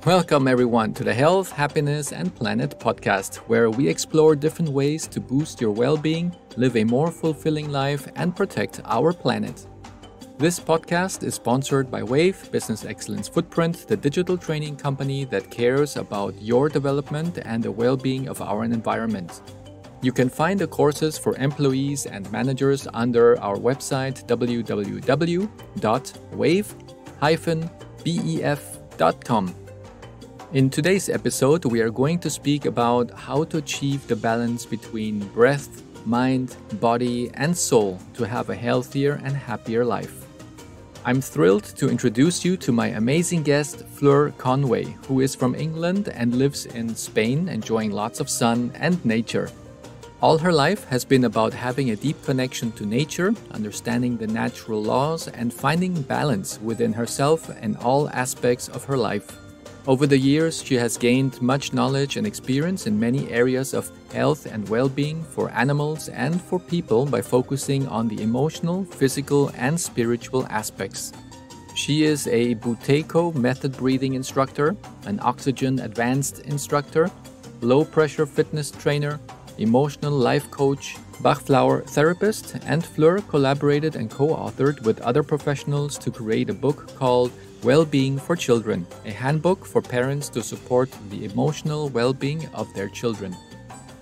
Welcome everyone to the Health, Happiness and Planet podcast, where we explore different ways to boost your well-being, live a more fulfilling life and protect our planet. This podcast is sponsored by Wave Business Excellence Footprint, the digital training company that cares about your development and the well-being of our environment. You can find the courses for employees and managers under our website www.wave-bef.com. In today's episode, we are going to speak about how to achieve the balance between breath, mind, body, and soul to have a healthier and happier life. I'm thrilled to introduce you to my amazing guest, Fleur Conway, who is from England and lives in Spain, enjoying lots of sun and nature. All her life has been about having a deep connection to nature, understanding the natural laws, and finding balance within herself and all aspects of her life. Over the years, she has gained much knowledge and experience in many areas of health and well-being for animals and for people by focusing on the emotional, physical, and spiritual aspects. She is a Buteyko method breathing instructor, an oxygen advanced instructor, low-pressure fitness trainer, emotional life coach, Bach flower therapist, and Fleur collaborated and co-authored with other professionals to create a book called Well-Being for Children, a handbook for parents to support the emotional well-being of their children.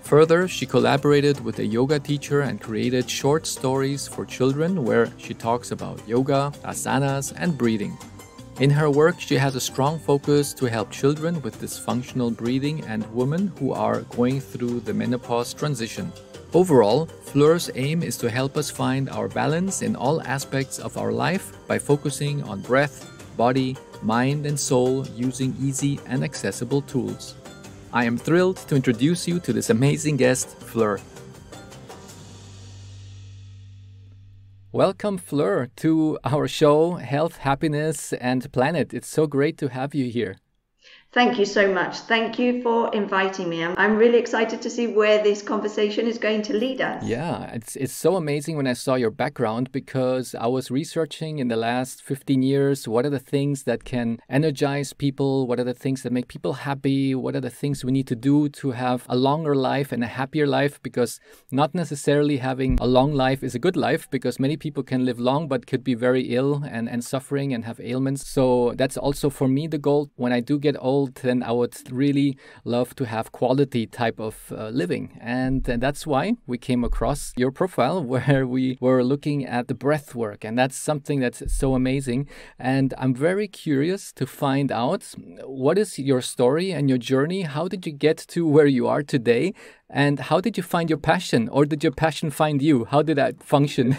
Further, she collaborated with a yoga teacher and created short stories for children where she talks about yoga, asanas, and breathing. In her work, she has a strong focus to help children with dysfunctional breathing and women who are going through the menopause transition. Overall, Fleur's aim is to help us find our balance in all aspects of our life by focusing on breath, body, mind, and soul using easy and accessible tools. I am thrilled to introduce you to this amazing guest, Fleur. Welcome, Fleur, to our show, Health, Happiness, and Planet. It's so great to have you here. Thank you so much. Thank you for inviting me. I'm really excited to see where this conversation is going to lead us. Yeah, it's so amazing when I saw your background because I was researching in the last 15 years, what are the things that can energize people? What are the things that make people happy? What are the things we need to do to have a longer life and a happier life? Because not necessarily having a long life is a good life because many people can live long but could be very ill and suffering and have ailments. So that's also for me the goal. When I do get old, then I would really love to have quality type of living. And that's why we came across your profile where we were looking at the breath work. And that's something that's so amazing. And I'm very curious to find out what is your story and your journey. How did you get to where you are today? And how did you find your passion? Or did your passion find you? How did that function?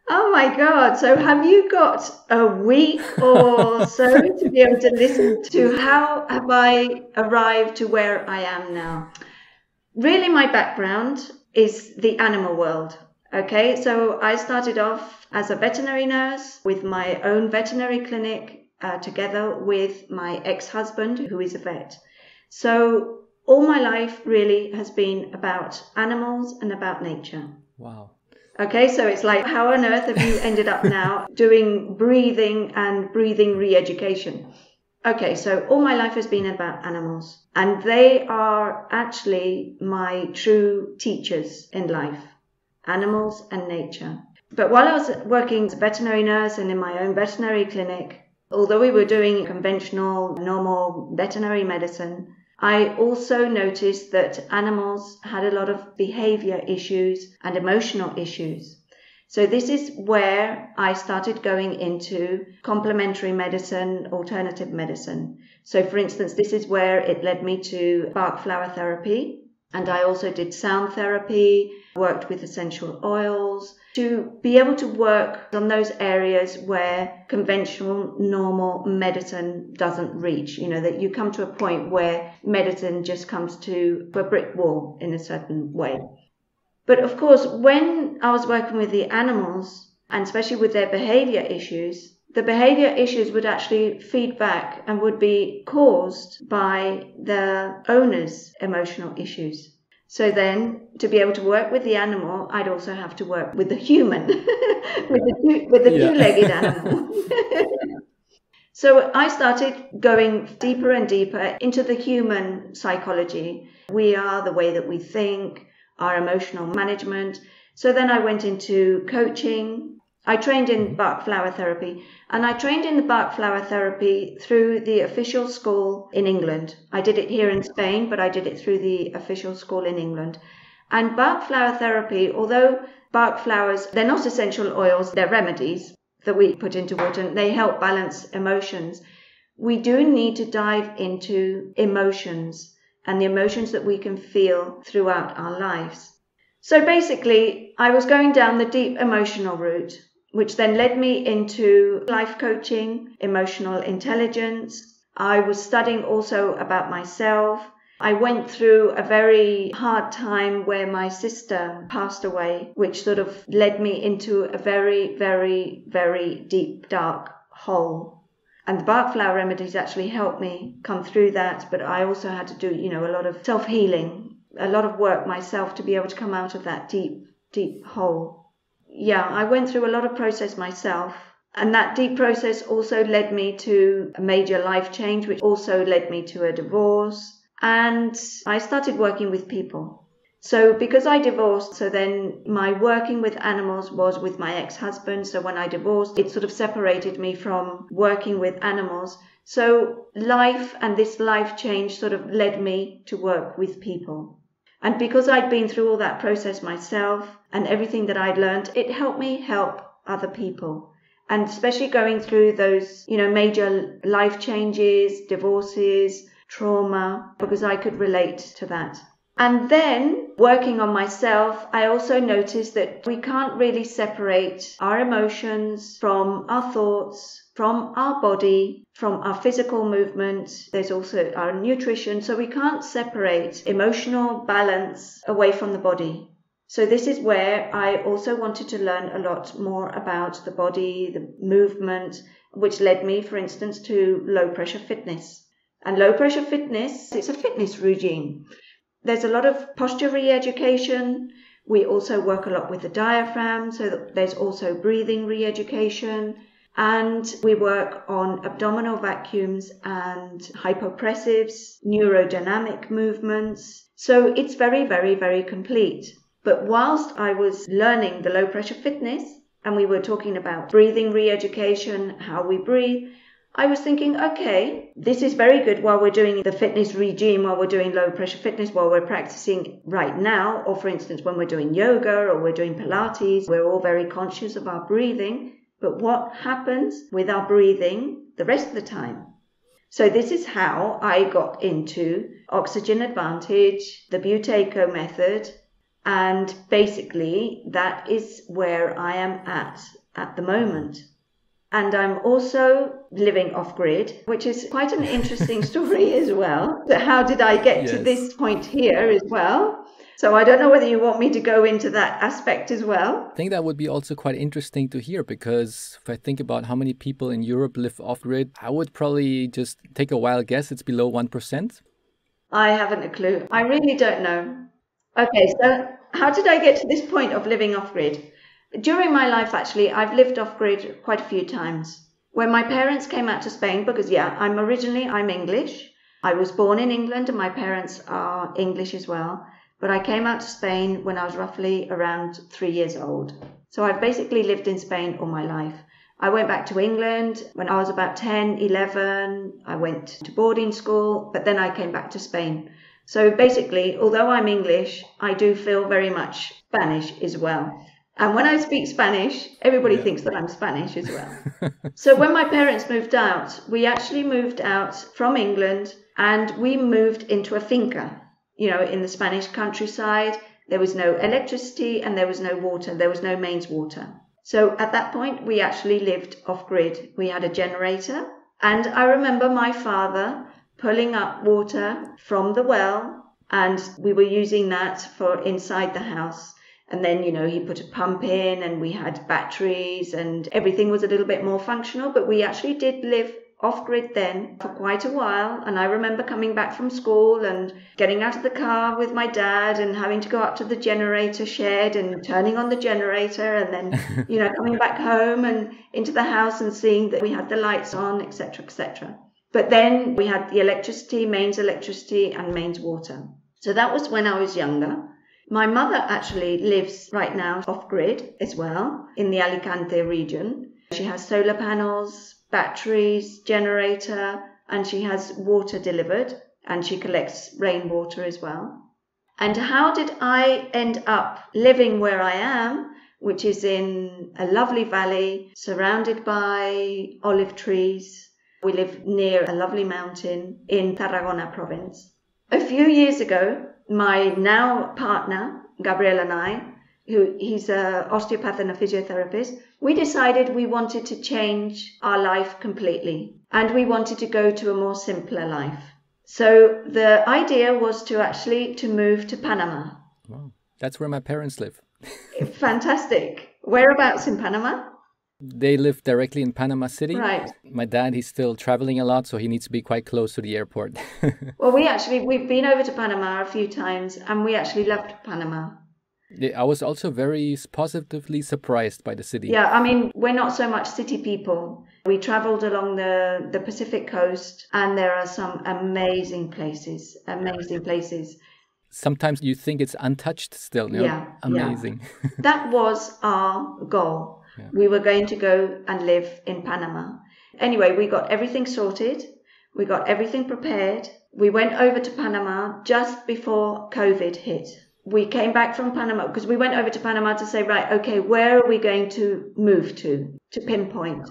Oh my God. So have you got a week or so to be able to listen to how have I arrived to where I am now? Really, my background is the animal world. Okay, so I started off as a veterinary nurse with my own veterinary clinic together with my ex-husband, who is a vet. So all my life really has been about animals and about nature. Wow. Okay, so it's like, how on earth have you ended up now doing breathing and breathing re-education? Okay, so all my life has been about animals, and they are actually my true teachers in life, animals and nature. But while I was working as a veterinary nurse and in my own veterinary clinic, although we were doing conventional, normal veterinary medicine, I also noticed that animals had a lot of behavior issues and emotional issues. So this is where I started going into complementary medicine, alternative medicine. So for instance, this is where it led me to Bach flower therapy. And I also did sound therapy, worked with essential oils to be able to work on those areas where conventional, normal medicine doesn't reach. You know, that you come to a point where medicine just comes to a brick wall in a certain way. But of course, when I was working with the animals, and especially with their behavior issues, the behavior issues would actually feed back and would be caused by the owner's emotional issues. So then, to be able to work with the animal, I'd also have to work with the human, with the two-legged animal. So I started going deeper and deeper into the human psychology. We are, the way that we think, our emotional management. So then I went into coaching. I trained in Bach flower therapy, and I trained in the Bach flower therapy through the official school in England. I did it here in Spain, but I did it through the official school in England. And Bach flower therapy, although Bach flowers, they're not essential oils, they're remedies that we put into water, and they help balance emotions. We do need to dive into emotions and the emotions that we can feel throughout our lives. So basically, I was going down the deep emotional route, which then led me into life coaching, emotional intelligence. I was studying also about myself. I went through a very hard time where my sister passed away, which sort of led me into a very, very, very deep, dark hole. And the Bach flower remedies actually helped me come through that. But I also had to do, a lot of self-healing, a lot of work myself to be able to come out of that deep, deep hole. Yeah, I went through a lot of process myself. And that deep process also led me to a major life change, which also led me to a divorce. And I started working with people. So because I divorced, so then my working with animals was with my ex-husband. So when I divorced, it sort of separated me from working with animals. So life and this life change sort of led me to work with people. And because I'd been through all that process myself and everything that I'd learned, it helped me help other people. And especially going through those, major life changes, divorces, trauma, because I could relate to that. And then working on myself, I also noticed that we can't really separate our emotions from our thoughts, from our body, from our physical movement. There's also our nutrition. So we can't separate emotional balance away from the body. So this is where I also wanted to learn a lot more about the body, the movement, which led me, for instance, to low pressure fitness. And low pressure fitness, it's a fitness regime. There's a lot of posture re-education. We also work a lot with the diaphragm, so that there's also breathing re-education. And we work on abdominal vacuums and hypopressives, neurodynamic movements. So it's very, very, very complete. But whilst I was learning the low pressure fitness, and we were talking about breathing re-education, how we breathe, I was thinking, okay, this is very good while we're doing the fitness regime, while we're doing low pressure fitness, while we're practicing right now, or for instance, when we're doing yoga or we're doing Pilates, we're all very conscious of our breathing. But what happens with our breathing the rest of the time? So this is how I got into Oxygen Advantage, the Buteyko method, and basically that is where I am at the moment. And I'm also living off-grid, which is quite an interesting story as well. So how did I get to this point here as well? So I don't know whether you want me to go into that aspect as well. I think that would be also quite interesting to hear, because if I think about how many people in Europe live off-grid, I would probably just take a wild guess it's below 1%. I haven't a clue. I really don't know. Okay, so how did I get to this point of living off-grid? During my life, actually, I've lived off-grid quite a few times. When my parents came out to Spain, because, I'm English. I was born in England and my parents are English as well. But I came out to Spain when I was roughly around 3 years old. So I've basically lived in Spain all my life. I went back to England when I was about 10, 11. I went to boarding school, but then I came back to Spain. So basically, although I'm English, I do feel very much Spanish as well. And when I speak Spanish, everybody thinks that I'm Spanish as well. So when my parents moved out, we actually moved out from England and we moved into a finca, in the Spanish countryside. There was no electricity and there was no water. There was no mains water. So at that point, we actually lived off-grid. We had a generator. And I remember my father pulling up water from the well, and we were using that for inside the house. And then, he put a pump in and we had batteries and everything was a little bit more functional, but we actually did live off-grid then for quite a while. And I remember coming back from school and getting out of the car with my dad and having to go up to the generator shed and turning on the generator and then, coming back home and into the house and seeing that we had the lights on, etc., etc. But then we had the electricity, mains electricity and mains water. So that was when I was younger. My mother actually lives right now off-grid as well in the Alicante region. She has solar panels, batteries, generator, and she has water delivered, and she collects rainwater as well. And how did I end up living where I am, which is in a lovely valley surrounded by olive trees? We live near a lovely mountain in Tarragona province. A few years ago, my now partner, Gabriel, and I, he's an osteopath and a physiotherapist, we decided we wanted to change our life completely and we wanted to go to a more simpler life. So the idea was to move to Panama. Wow, that's where my parents live. Fantastic. Whereabouts in Panama? They live directly in Panama City. Right. My dad, he's still traveling a lot, so he needs to be quite close to the airport. Well, we've been over to Panama a few times and we actually loved Panama. I was also very positively surprised by the city. Yeah, I mean, we're not so much city people. We traveled along the Pacific coast and there are some amazing places. Sometimes you think it's untouched still. Yeah. Amazing. Yeah. That was our goal. Yeah. We were going to go and live in Panama. Anyway, we got everything sorted. We got everything prepared. We went over to Panama just before COVID hit. We came back from Panama because we went over to Panama to say, right, okay, where are we going to move to pinpoint?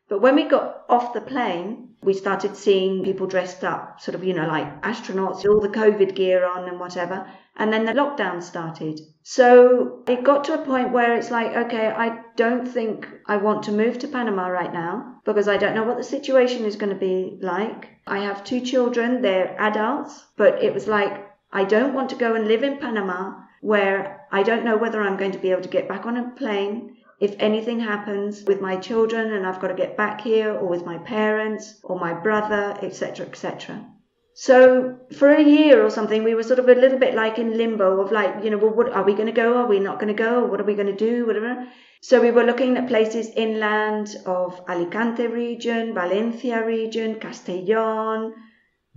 But when we got off the plane, we started seeing people dressed up, sort of, like astronauts, all the COVID gear on and whatever. And then the lockdown started. So it got to a point where it's like, okay, I don't think I want to move to Panama right now because I don't know what the situation is going to be like. I have 2 children, they're adults, but it was like, I don't want to go and live in Panama where I don't know whether I'm going to be able to get back on a plane. If anything happens with my children and I've got to get back here, or with my parents or my brother, etc., etc. So for a year or something, we were sort of a little bit like in limbo of like, well, what are we going to go? Are we not going to go? What are we going to do? Whatever. So we were looking at places inland of Alicante region, Valencia region, Castellón,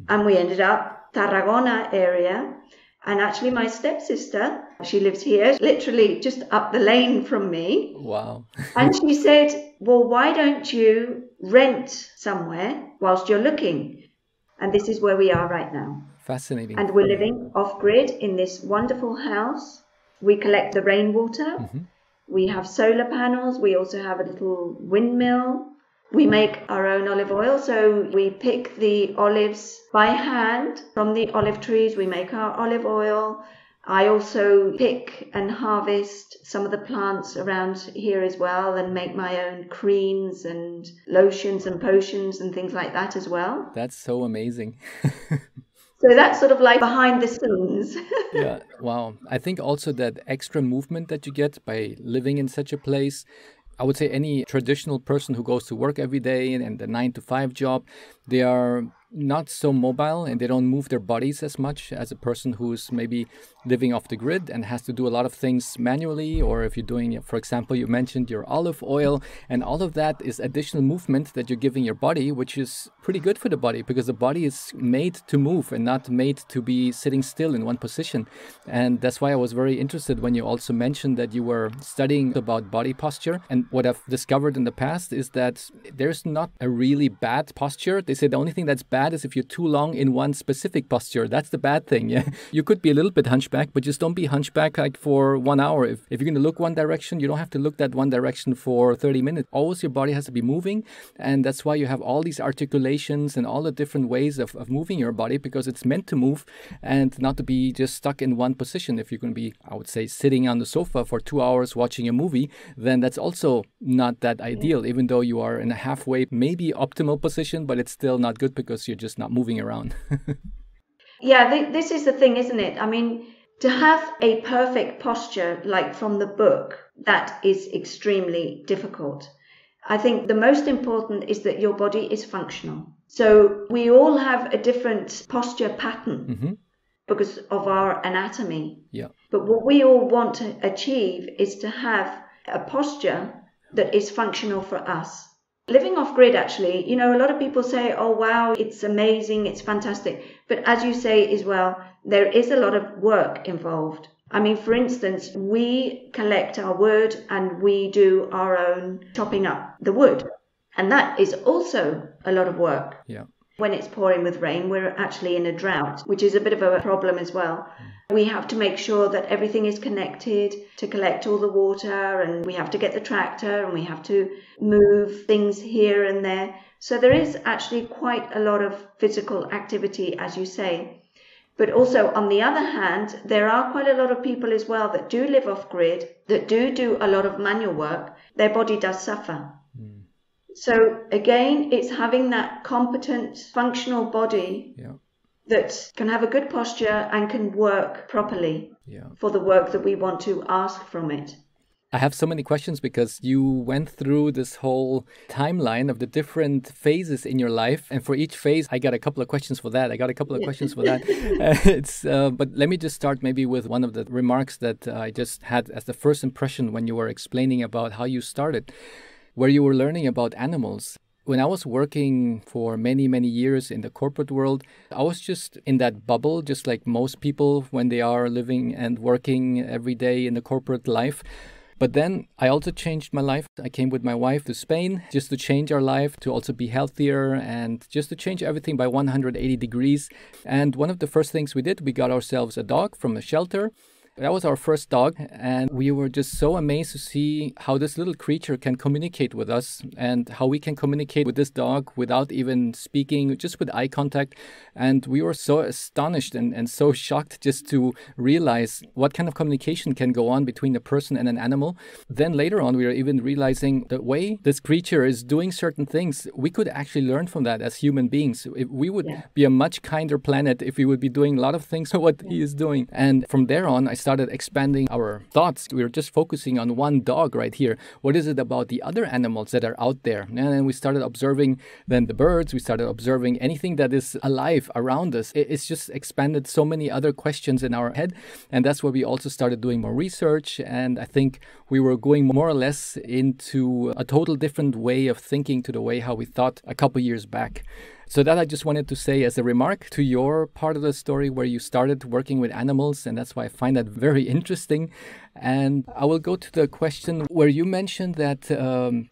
and we ended up Tarragona area. And actually my stepsister, she lives here, literally just up the lane from me. Wow. And she said, well, why don't you rent somewhere whilst you're looking? And this is where we are right now. Fascinating. And we're living off-grid in this wonderful house. We collect the rainwater. Mm-hmm. We have solar panels. We also have a little windmill. We make our own olive oil, so we pick the olives by hand from the olive trees. We make our olive oil. I also pick and harvest some of the plants around here as well and make my own creams and lotions and potions and things like that as well. That's so amazing. So that's sort of like behind the scenes. Yeah, wow. I think also that extra movement that you get by living in such a place, I would say any traditional person who goes to work every day and the 9-to-5 job, they are not so mobile and they don't move their bodies as much as a person who's maybe living off the grid and has to do a lot of things manually. Or if you're doing, for example, you mentioned your olive oil, and all of that is additional movement that you're giving your body, which is pretty good for the body because the body is made to move and not made to be sitting still in one position. And that's why I was very interested when you also mentioned that you were studying about body posture. And what I've discovered in the past is that there's not a really bad posture. They say the only thing that's bad is if you're too long in one specific posture. That's the bad thing. Yeah, you could be a little bit hunchback, but just don't be hunchback like for 1 hour. If you're going to look one direction, you don't have to look that one direction for 30 minutes. Always your body has to be moving, and that's why you have all these articulations and all the different ways of moving your body, because it's meant to move and not to be just stuck in one position. If you're going to be, I would say, sitting on the sofa for 2 hours watching a movie, then that's also not that ideal, even though you are in a halfway, maybe optimal position, but it's still not good because you're just not moving around. Yeah, this is the thing, isn't it? I mean, to have a perfect posture, like from the book, that is extremely difficult. I think the most important is that your body is functional. So we all have a different posture pattern because of our anatomy. Yeah. But what we all want to achieve is to have a posture that is functional for us. Living off grid, actually, a lot of people say, oh, wow, it's amazing, it's fantastic. But as you say as well, there is a lot of work involved. I mean, for instance, we collect our wood and we do our own chopping up the wood. And that is also a lot of work. Yeah. When it's pouring with rain, we're actually in a drought, which is a bit of a problem as well. We have to make sure that everything is connected to collect all the water, and we have to get the tractor and we have to move things here and there. So there is actually quite a lot of physical activity, as you say. But also, on the other hand, there are quite a lot of people as well that do live off grid, that do a lot of manual work. Their body does suffer. So again, it's having that competent, functional body that can have a good posture and can work properly for the work that we want to ask from it. I have so many questions because you went through this whole timeline of the different phases in your life. And for each phase, I got a couple of questions for that. But let me just start maybe with one of the remarks that I just had as the first impression when you were explaining about how you started, where you were learning about animals. When I was working for many, many years in the corporate world, I was just in that bubble, just like most people when they are living and working every day in the corporate life. But then I also changed my life. I came with my wife to Spain just to change our life, to also be healthier and just to change everything by 180 degrees. And one of the first things we did, we got ourselves a dog from a shelter. That was our first dog, and we were just so amazed to see how this little creature can communicate with us and how we can communicate with this dog without even speaking, just with eye contact. And we were so astonished and so shocked just to realize what kind of communication can go on between a person and an animal. Then later on, we were even realizing the way this creature is doing certain things, we could actually learn from that as human beings. We would be a much kinder planet if we would be doing a lot of things what he is doing. And from there on, I started expanding our thoughts. We were just focusing on one dog right here. What is it about the other animals that are out there? And then we started observing then the birds. We started observing anything that is alive around us. It's just expanded so many other questions in our head. And that's where we also started doing more research. And I think we were going more or less into a total different way of thinking to the way how we thought a couple years back. So that I just wanted to say as a remark to your part of the story where you started working with animals, and that's why I find that very interesting. And I will go to the question where you mentioned that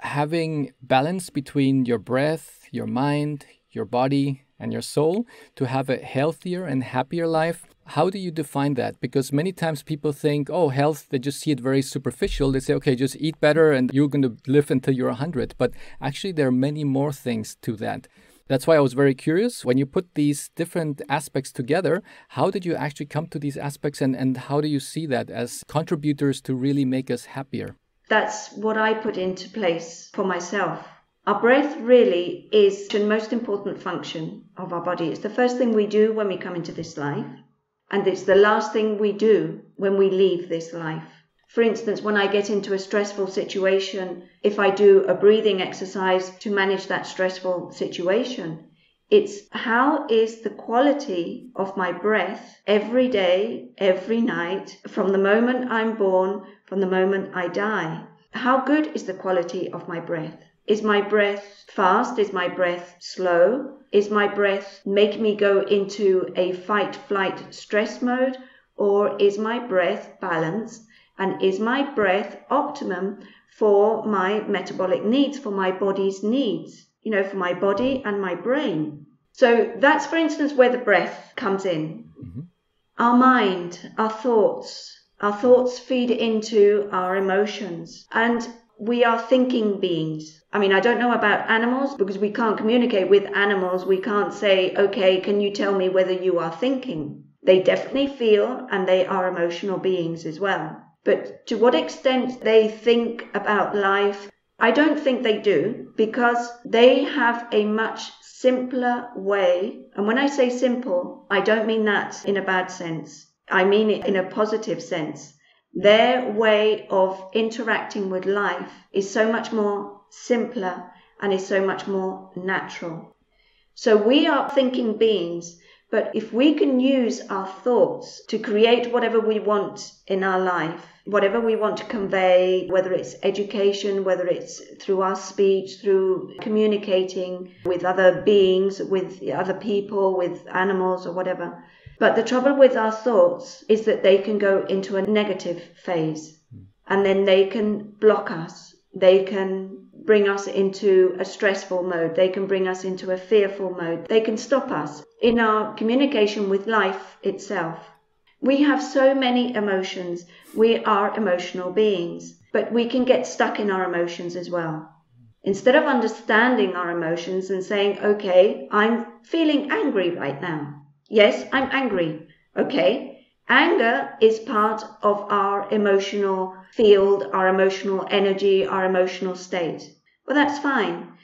having balance between your breath, your mind, your body, and your soul to have a healthier and happier life. How do you define that? Because many times people think, oh, health, they just see it very superficial. They say, okay, just eat better and you're going to live until you're 100. But actually, there are many more things to that. That's why I was very curious. When you put these different aspects together, how did you actually come to these aspects and how do you see that as contributors to really make us happier? That's what I put into place for myself. Our breath really is the most important function of our body. It's the first thing we do when we come into this life, and it's the last thing we do when we leave this life. For instance, when I get into a stressful situation, if I do a breathing exercise to manage that stressful situation, it's how is the quality of my breath every day, every night, from the moment I'm born, from the moment I die. How good is the quality of my breath? Is my breath fast? Is my breath slow? Is my breath make me go into a fight-flight stress mode? Or is my breath balanced? And is my breath optimum for my metabolic needs, for my body's needs, for my body and my brain? So that's, for instance, where the breath comes in. Mm-hmm. Our mind, our thoughts feed into our emotions. And we are thinking beings. I mean, I don't know about animals because we can't communicate with animals. We can't say, okay, can you tell me whether you are thinking? They definitely feel and they are emotional beings as well. But to what extent they think about life, I don't think they do, because they have a much simpler way. And when I say simple, I don't mean that in a bad sense. I mean it in a positive sense. Their way of interacting with life is so much more simpler and is so much more natural. So we are thinking beings, but if we can use our thoughts to create whatever we want in our life, whatever we want to convey, whether it's education, whether it's through our speech, through communicating with other beings, with other people, with animals or whatever. But the trouble with our thoughts is that they can go into a negative phase, and then they can block us. They can bring us into a stressful mode. They can bring us into a fearful mode. They can stop us in our communication with life itself. We have so many emotions. We are emotional beings, but we can get stuck in our emotions as well. Instead of understanding our emotions and saying, okay, I'm feeling angry right now. Yes, I'm angry. Okay. Anger is part of our emotional field, our emotional energy, our emotional state. Well, that's fine.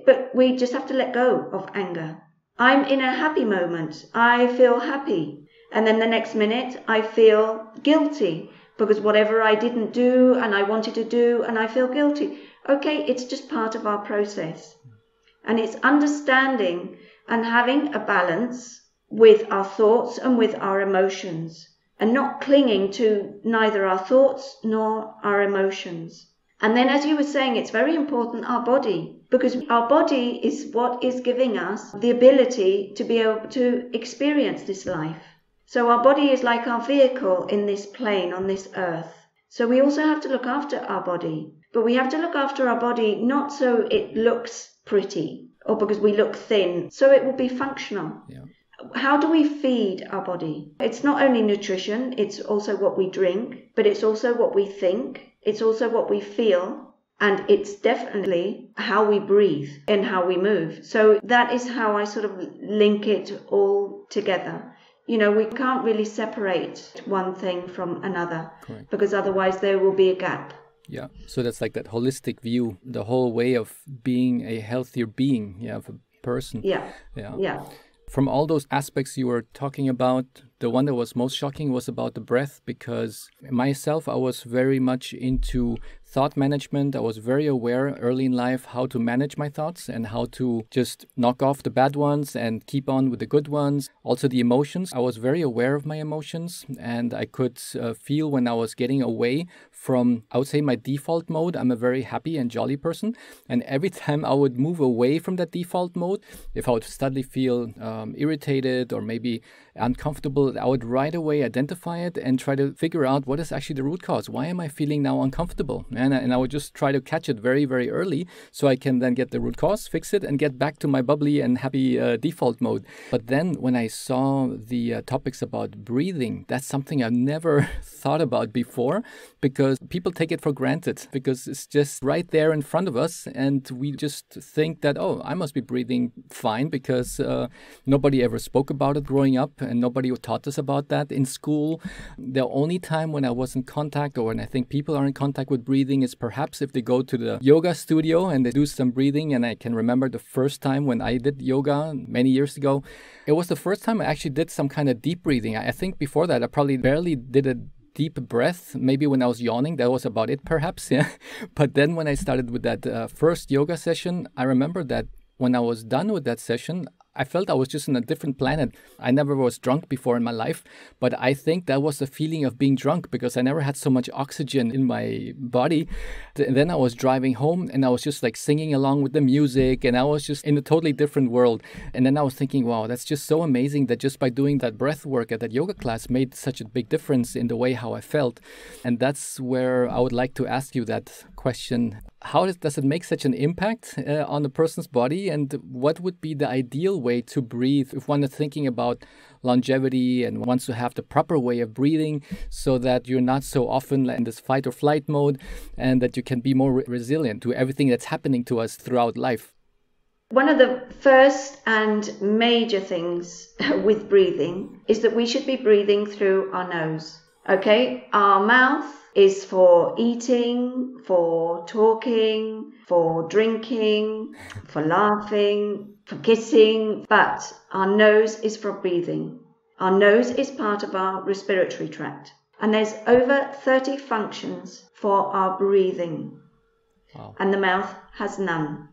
But we just have to let go of anger. I'm in a happy moment. I feel happy. And then the next minute I feel guilty because whatever I didn't do and I wanted to do and I feel guilty. Okay, it's just part of our process. And it's understanding and having a balance with our thoughts and with our emotions, and not clinging to neither our thoughts nor our emotions. And then, as you were saying, it's very important, our body, because our body is what is giving us the ability to be able to experience this life. So our body is like our vehicle in this plane, on this earth. So we also have to look after our body, but we have to look after our body not so it looks pretty or because we look thin, so it will be functional. Yeah. How do we feed our body? It's not only nutrition, it's also what we drink, but it's also what we think, it's also what we feel, and it's definitely how we breathe and how we move. So that is how I sort of link it all together. You know, we can't really separate one thing from another. Correct. Because otherwise there will be a gap. Yeah, so that's like that holistic view, the whole way of being a healthier being, of a person. Yeah. From all those aspects you were talking about, the one that was most shocking was about the breath, because myself, I was very much into thought management. I was very aware early in life how to manage my thoughts and how to just knock off the bad ones and keep on with the good ones. Also the emotions. I was very aware of my emotions, and I could feel when I was getting away from, I would say, my default mode. I'm a very happy and jolly person. And every time I would move away from that default mode, if I would suddenly feel irritated or maybe uncomfortable, I would right away identify it and try to figure out what is actually the root cause. Why am I feeling now uncomfortable? And I would just try to catch it very, very early so I can then get the root cause, fix it, and get back to my bubbly and happy default mode. But then when I saw the topics about breathing, that's something I've never thought about before, because people take it for granted, because it's just right there in front of us. And we just think that, oh, I must be breathing fine because nobody ever spoke about it growing up and nobody taught us about that in school. The only time when I was in contact, or when I think people are in contact with breathing, is perhaps if they go to the yoga studio and they do some breathing. And I can remember the first time when I did yoga many years ago, it was the first time I actually did some kind of deep breathing. I think before that, I probably barely did a deep breath, maybe when I was yawning. That was about it, perhaps. Yeah. But then when I started with that first yoga session, I remember that when I was done with that session, I felt I was just on a different planet. I never was drunk before in my life, but I think that was the feeling of being drunk, because I never had so much oxygen in my body. And then I was driving home and I was just like singing along with the music, and I was just in a totally different world. And then I was thinking, wow, that's just so amazing that just by doing that breath work at that yoga class made such a big difference in the way how I felt. And that's where I would like to ask you that question. How does it make such an impact on a person's body, and what would be the ideal way to breathe if one is thinking about longevity and wants to have the proper way of breathing so that you're not so often in this fight or flight mode, and that you can be more resilient to everything that's happening to us throughout life? One of the first and major things with breathing is that we should be breathing through our nose. Okay, our mouth is for eating, for talking, for drinking, for laughing, for kissing, but our nose is for breathing. Our nose is part of our respiratory tract, and there's over 30 functions for our breathing. Wow. and the mouth has none.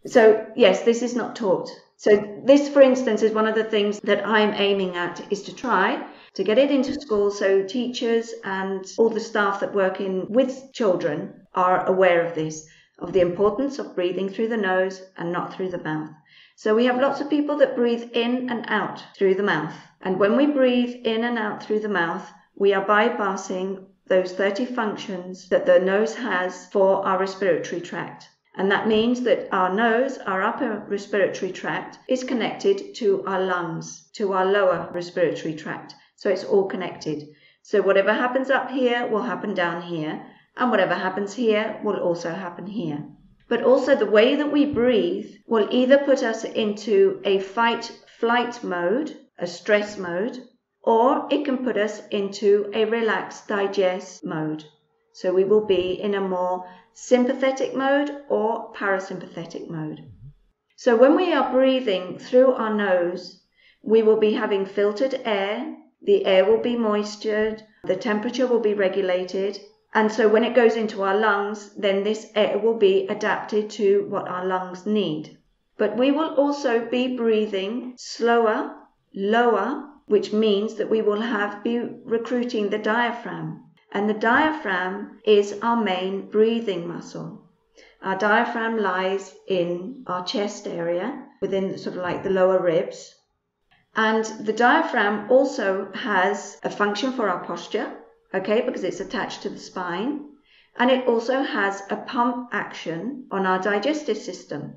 So yes, this is not taught. So this, for instance, is one of the things that I'm aiming at, is to try to get it into schools so teachers and all the staff that work with children are aware of this, of the importance of breathing through the nose and not through the mouth. So we have lots of people that breathe in and out through the mouth. And when we breathe in and out through the mouth, we are bypassing those 30 functions that the nose has for our respiratory tract. And that means that our nose, our upper respiratory tract, is connected to our lungs, to our lower respiratory tract. So it's all connected. So whatever happens up here will happen down here, and whatever happens here will also happen here. But also the way that we breathe will either put us into a fight-flight mode, a stress mode, or it can put us into a relax, digest mode. So we will be in a more sympathetic mode or parasympathetic mode. So when we are breathing through our nose, we will be having filtered air, the air will be moistured, the temperature will be regulated, and so when it goes into our lungs, then this air will be adapted to what our lungs need. But we will also be breathing slower, lower, which means that we will be recruiting the diaphragm. And the diaphragm is our main breathing muscle. Our diaphragm lies in our chest area, within sort of like the lower ribs. And the diaphragm also has a function for our posture, okay, because it's attached to the spine. And it also has a pump action on our digestive system.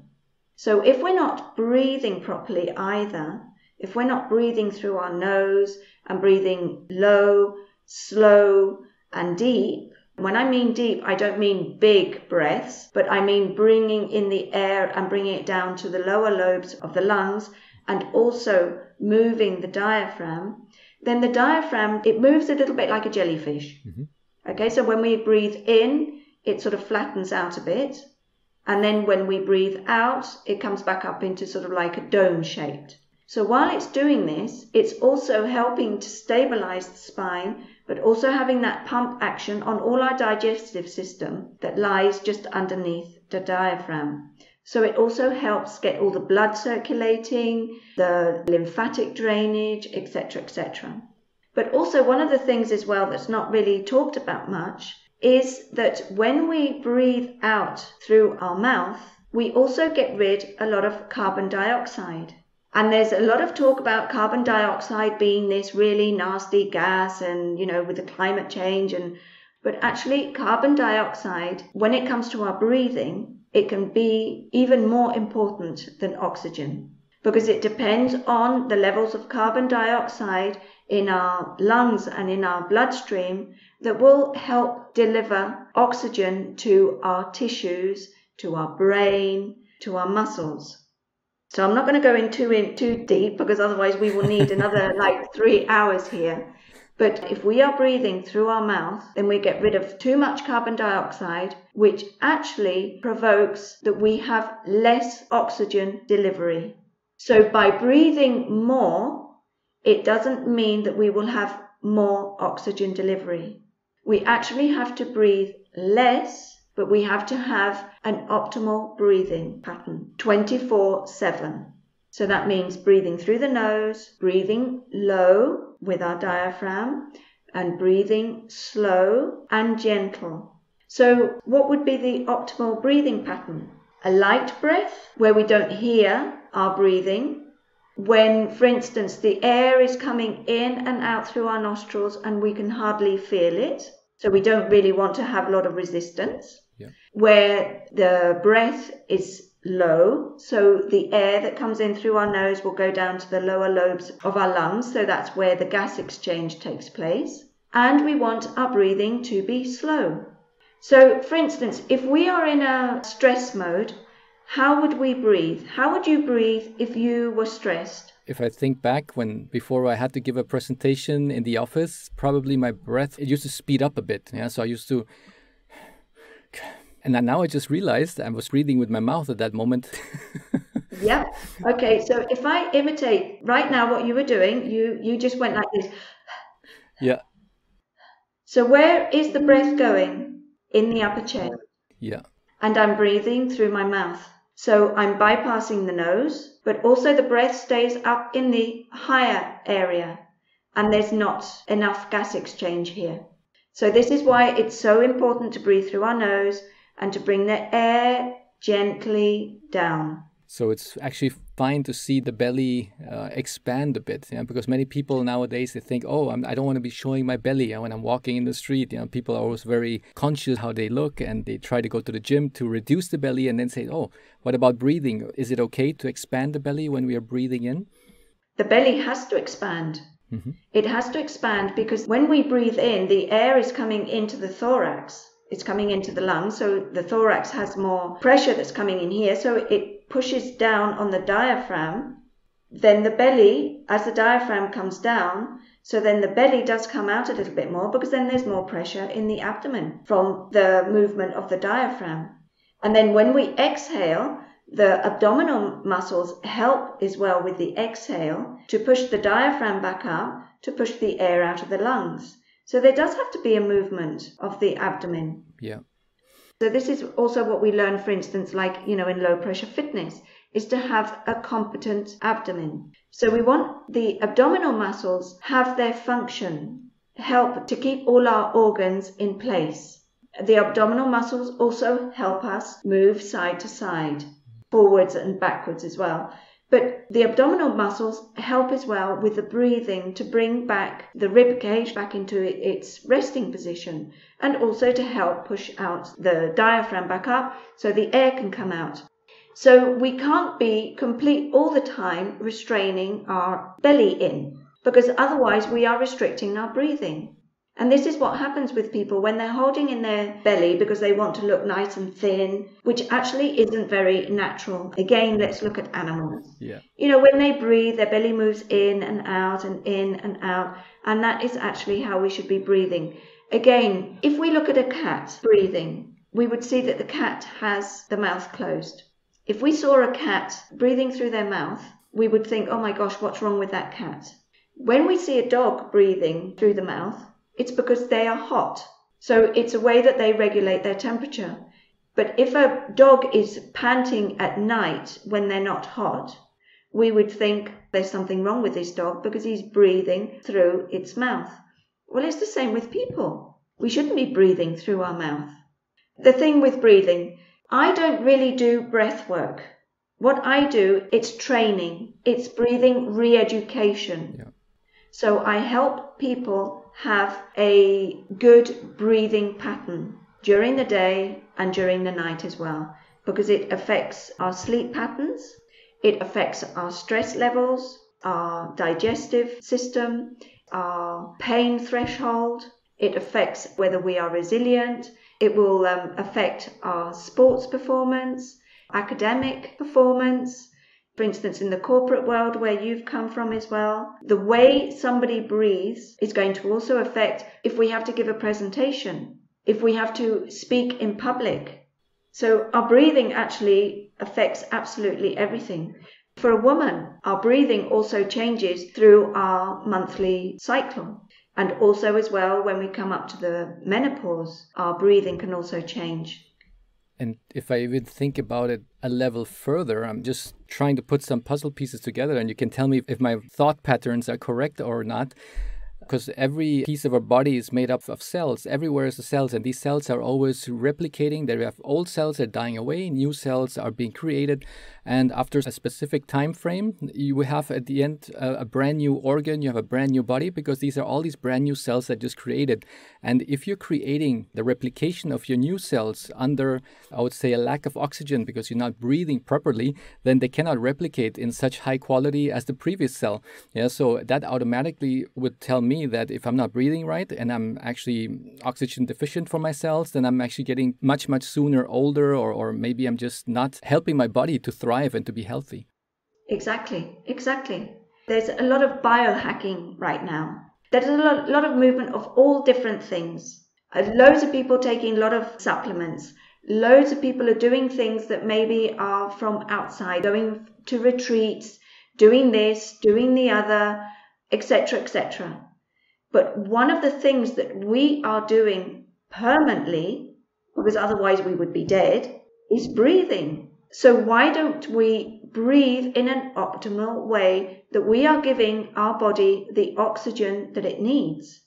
So if we're not breathing properly either, if we're not breathing through our nose and breathing low, slow, and deep. When I mean deep, I don't mean big breaths, but I mean bringing in the air and bringing it down to the lower lobes of the lungs and also moving the diaphragm. Then the diaphragm, it moves a little bit like a jellyfish. Mm-hmm. Okay, so when we breathe in, it sort of flattens out a bit. And then when we breathe out, it comes back up into sort of like a dome shaped. So while it's doing this, it's also helping to stabilize the spine, but also having that pump action on all our digestive system that lies just underneath the diaphragm. So it also helps get all the blood circulating, the lymphatic drainage, etc., etc. But also one of the things as well that's not really talked about much is that when we breathe out through our mouth, we also get rid a lot of carbon dioxide. And there's a lot of talk about carbon dioxide being this really nasty gas and, with the climate change. But actually carbon dioxide, when it comes to our breathing, it can be even more important than oxygen because it depends on the levels of carbon dioxide in our lungs and in our bloodstream that will help deliver oxygen to our tissues, to our brain, to our muscles. So I'm not going to go in too deep because otherwise we will need another 3 hours here. But if we are breathing through our mouth, then we get rid of too much carbon dioxide, which actually provokes that we have less oxygen delivery. So by breathing more, it doesn't mean that we will have more oxygen delivery. We actually have to breathe less, but we have to have an optimal breathing pattern 24/7. So that means breathing through the nose, breathing low with our diaphragm, and breathing slow and gentle. So what would be the optimal breathing pattern? A light breath where we don't hear our breathing. When, for instance, the air is coming in and out through our nostrils and we can hardly feel it. So we don't really want to have a lot of resistance. Yeah. Where the breath is low, so the air that comes in through our nose will go down to the lower lobes of our lungs, so that's where the gas exchange takes place. And we want our breathing to be slow. So, for instance, if we are in a stress mode, how would we breathe? How would you breathe if you were stressed? If I think back before I had to give a presentation in the office, probably my breath, it used to speed up a bit. Yeah, so I used to... And now I just realized I was breathing with my mouth at that moment. Yeah. Okay. So if I imitate right now what you were doing, you just went like this. Yeah. So where is the breath going? in the upper chest. Yeah. And I'm breathing through my mouth. So I'm bypassing the nose, but also the breath stays up in the higher area, and there's not enough gas exchange here. So this is why it's so important to breathe through our nose and to bring the air gently down. So it's actually fine to see the belly expand a bit, because many people nowadays, they think, oh, I don't want to be showing my belly when I'm walking in the street. People are always very conscious how they look, and they try to go to the gym to reduce the belly and then say, oh, what about breathing? Is it okay to expand the belly when we are breathing in? The belly has to expand. Mm-hmm. It has to expand because when we breathe in, the air is coming into the thorax. It's coming into the lungs, so the thorax has more pressure that's coming in here, so it pushes down on the diaphragm. Then the belly, as the diaphragm comes down, so then the belly does come out a little bit more because then there's more pressure in the abdomen from the movement of the diaphragm. And then when we exhale, the abdominal muscles help as well with the exhale to push the diaphragm back up, to push the air out of the lungs. So there does have to be a movement of the abdomen. Yeah. So this is also what we learn, for instance, like, in low pressure fitness, is to have a competent abdomen. So we want the abdominal muscles have their function, help to keep all our organs in place. The abdominal muscles also help us move side to side, forwards and backwards as well. But the abdominal muscles help as well with the breathing to bring back the rib cage back into its resting position, and also to help push out the diaphragm back up so the air can come out. So we can't be complete all the time restraining our belly in, because otherwise we are restricting our breathing. And this is what happens with people when they're holding in their belly because they want to look nice and thin, which actually isn't very natural. Again, let's look at animals. Yeah. When they breathe, their belly moves in and out and in and out. And that is actually how we should be breathing. Again, if we look at a cat breathing, we would see that the cat has the mouth closed. If we saw a cat breathing through their mouth, we would think, oh my gosh, what's wrong with that cat? When we see a dog breathing through the mouth, it's because they are hot. So it's a way that they regulate their temperature. But if a dog is panting at night when they're not hot, we would think there's something wrong with this dog because he's breathing through its mouth. Well, it's the same with people. We shouldn't be breathing through our mouth. The thing with breathing, I don't really do breath work. What I do, it's training. It's breathing re-education. Yeah. So I help people have a good breathing pattern during the day and during the night as well, because it affects our sleep patterns, it affects our stress levels, our digestive system, our pain threshold, it affects whether we are resilient, it will affect our sports performance, academic performance. For instance, in the corporate world where you've come from as well, the way somebody breathes is going to also affect if we have to give a presentation, if we have to speak in public. So our breathing actually affects absolutely everything. For a woman, our breathing also changes through our monthly cycle. And also as well, when we come up to the menopause, our breathing can also change. And if I even think about it a level further, I'm just trying to put some puzzle pieces together, and you can tell me if my thought patterns are correct or not. Because every piece of our body is made up of cells. Everywhere is the cells, and these cells are always replicating. They have old cells that are dying away, new cells are being created, and after a specific time frame, you have at the end a brand new organ, you have a brand new body, because these are all these brand new cells that just created. And if you're creating the replication of your new cells under, I would say, a lack of oxygen, because you're not breathing properly, then they cannot replicate in such high quality as the previous cell. Yeah, so that automatically would tell me that if I'm not breathing right and I'm actually oxygen deficient for my cells, then I'm actually getting much, much sooner older, or maybe I'm just not helping my body to thrive and to be healthy. Exactly. There's a lot of biohacking right now. There's a lot of movement of all different things. Loads of people taking a lot of supplements. Loads of people are doing things that maybe are from outside, going to retreats, doing this, doing the other, etc., etc. But one of the things that we are doing permanently because otherwise we would be dead, is breathing. So why don't we breathe in an optimal way that we are giving our body the oxygen that it needs?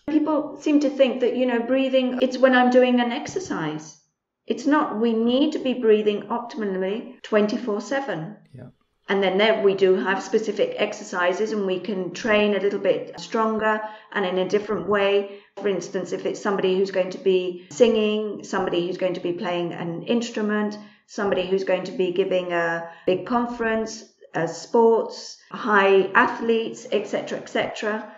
People seem to think that, breathing, it's when I'm doing an exercise. It's not. We need to be breathing optimally 24/7. Yeah. And then there we do have specific exercises, and we can train a little bit stronger and in a different way. For instance, if it's somebody who's going to be singing, somebody who's going to be playing an instrument, somebody who's going to be giving a big conference, sports, high athletes, etc.,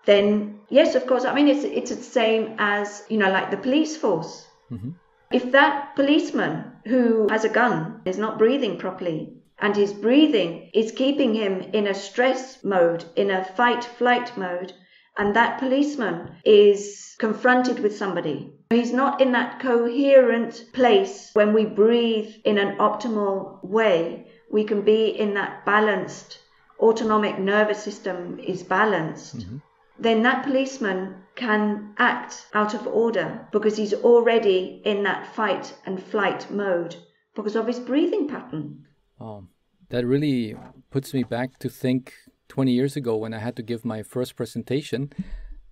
then yes, of course. I mean, it's the same as, like the police force. Mm-hmm. If that policeman who has a gun is not breathing properly, and his breathing is keeping him in a stress mode, in a fight-flight mode, and that policeman is confronted with somebody, he's not in that coherent place. When we breathe in an optimal way, we can be in that balanced, autonomic nervous system is balanced. Mm-hmm. Then that policeman can act out of order because he's already in that fight and flight mode because of his breathing pattern. Oh, that really puts me back to think 20 years ago when I had to give my first presentation.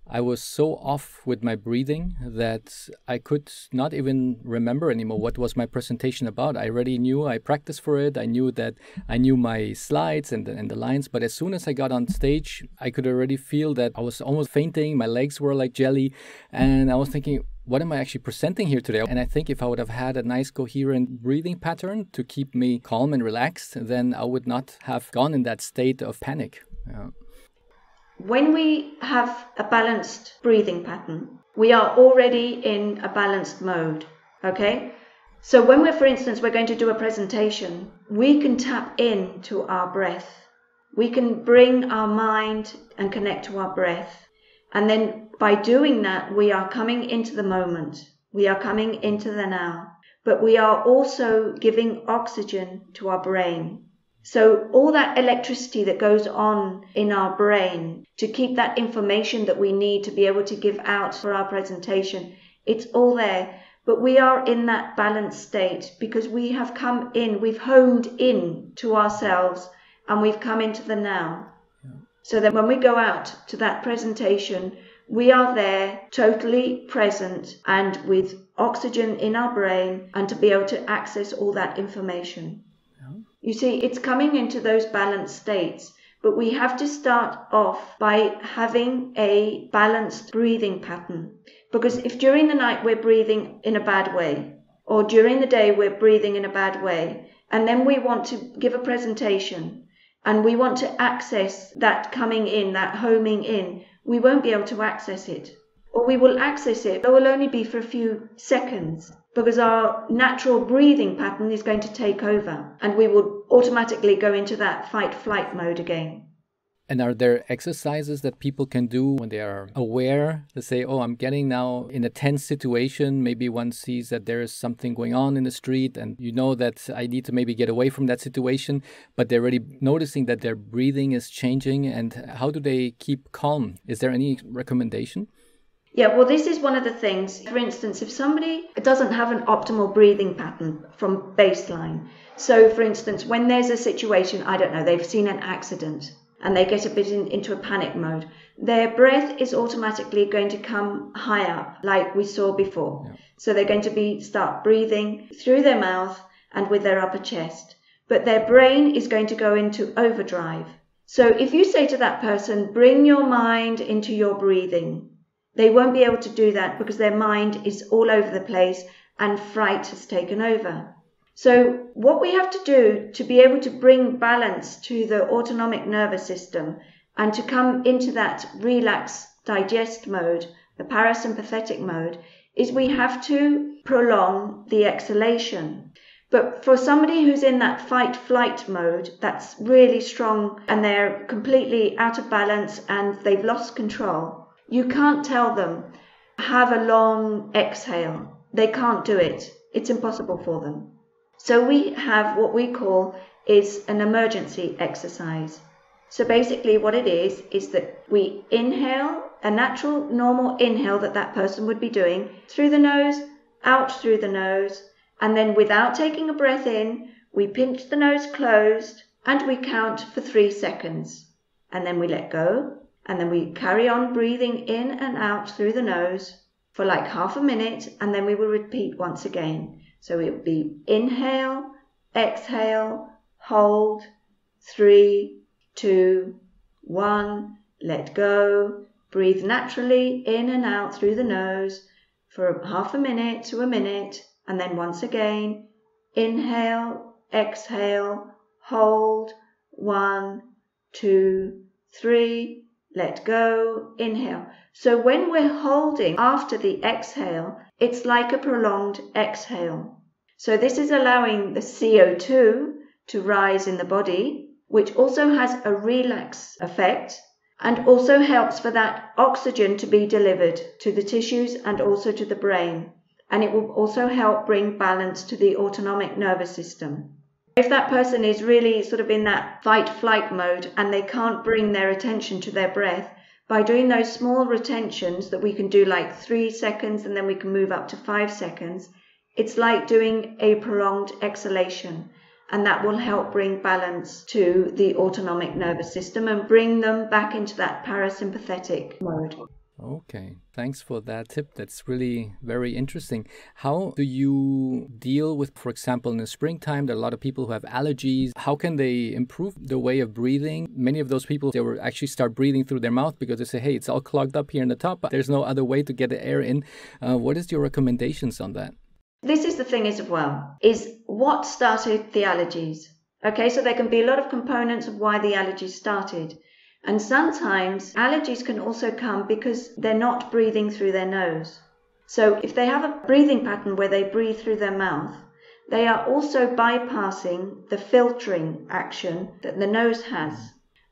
I was so off with my breathing that I could not even remember anymore what was my presentation about. I already knew, I practiced for it. I knew that I knew my slides and the lines. But as soon as I got on stage, I could already feel that I was almost fainting. My legs were like jelly. And I was thinking, what am I actually presenting here today? And I think if I would have had a nice coherent breathing pattern to keep me calm and relaxed, then I would not have gone in that state of panic. Yeah. When we have a balanced breathing pattern, we are already in a balanced mode, okay? So when for instance, we're going to do a presentation, we can tap into our breath. We can bring our mind and connect to our breath. And then by doing that, we are coming into the moment. We are coming into the now. But we are also giving oxygen to our brain. So all that electricity that goes on in our brain to keep that information that we need to be able to give out for our presentation, it's all there. But we are in that balanced state because we have come in, we've honed in to ourselves and we've come into the now. Yeah. So that when we go out to that presentation, we are there totally present and with oxygen in our brain and to be able to access all that information. You see, it's coming into those balanced states, but we have to start off by having a balanced breathing pattern. Because if during the night we're breathing in a bad way, or during the day we're breathing in a bad way, and then we want to give a presentation, and we want to access that coming in, that homing in, we won't be able to access it. Or we will access it, but it will only be for a few seconds. Because our natural breathing pattern is going to take over and we will automatically go into that fight-flight mode again. And are there exercises that people can do when they are aware? Let's say, oh, I'm getting now in a tense situation. Maybe one sees that there is something going on in the street and you know that I need to maybe get away from that situation, but they're already noticing that their breathing is changing. And how do they keep calm? Is there any recommendation? Yeah, well, this is one of the things. For instance, if somebody doesn't have an optimal breathing pattern from baseline, so for instance, when there's a situation, I don't know, they've seen an accident and they get a bit into a panic mode, their breath is automatically going to come high up, like we saw before. Yeah. So they're going to start breathing through their mouth and with their upper chest, but their brain is going to go into overdrive. So if you say to that person, bring your mind into your breathing, they won't be able to do that because their mind is all over the place and fright has taken over. So what we have to do to be able to bring balance to the autonomic nervous system and to come into that relax, digest mode, the parasympathetic mode, is we have to prolong the exhalation. But for somebody who's in that fight-flight mode, that's really strong and they're completely out of balance and they've lost control, you can't tell them, have a long exhale. They can't do it. It's impossible for them. So we have what we call is an emergency exercise. So basically what it is that we inhale, a natural, normal inhale that person would be doing through the nose out through the nose, and then without taking a breath in, we pinch the nose closed and we count for 3 seconds. And then we let go, and then we carry on breathing in and out through the nose for like half a minute, and then we will repeat once again. So it would be inhale, exhale, hold, 3, 2, 1, let go, breathe naturally in and out through the nose for half a minute to a minute, and then once again, inhale, exhale, hold, 1, 2, 3, let go, inhale. So when we're holding after the exhale, it's like a prolonged exhale. So this is allowing the CO2 to rise in the body, which also has a relax effect and also helps for that oxygen to be delivered to the tissues and also to the brain. And it will also help bring balance to the autonomic nervous system. If that person is really sort of in that fight-flight mode and they can't bring their attention to their breath, by doing those small retentions that we can do like 3 seconds and then we can move up to 5 seconds, it's like doing a prolonged exhalation. And that will help bring balance to the autonomic nervous system and bring them back into that parasympathetic mode. Okay, thanks for that tip. That's really very interesting. How do you deal with, for example, in the springtime, there are a lot of people who have allergies. How can they improve the way of breathing? Many of those people, they will actually start breathing through their mouth because they say, hey, it's all clogged up here in the top. There's no other way to get the air in. What is your recommendations on that? This is the thing as well, is what started the allergies. Okay, so there can be a lot of components of why the allergies started. And sometimes allergies can also come because they're not breathing through their nose. So if they have a breathing pattern where they breathe through their mouth, they are also bypassing the filtering action that the nose has.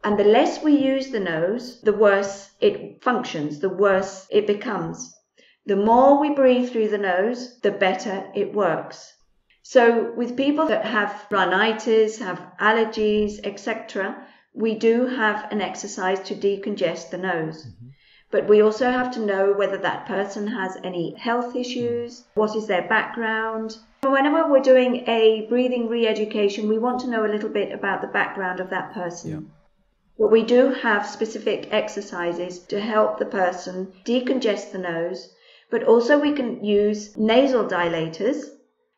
And the less we use the nose, the worse it functions, the worse it becomes. The more we breathe through the nose, the better it works. So with people that have rhinitis, have allergies, etc., we do have an exercise to decongest the nose. Mm-hmm. But we also have to know whether that person has any health issues, what is their background. Whenever we're doing a breathing re-education, we want to know a little bit about the background of that person. Yeah. But we do have specific exercises to help the person decongest the nose. But also we can use nasal dilators,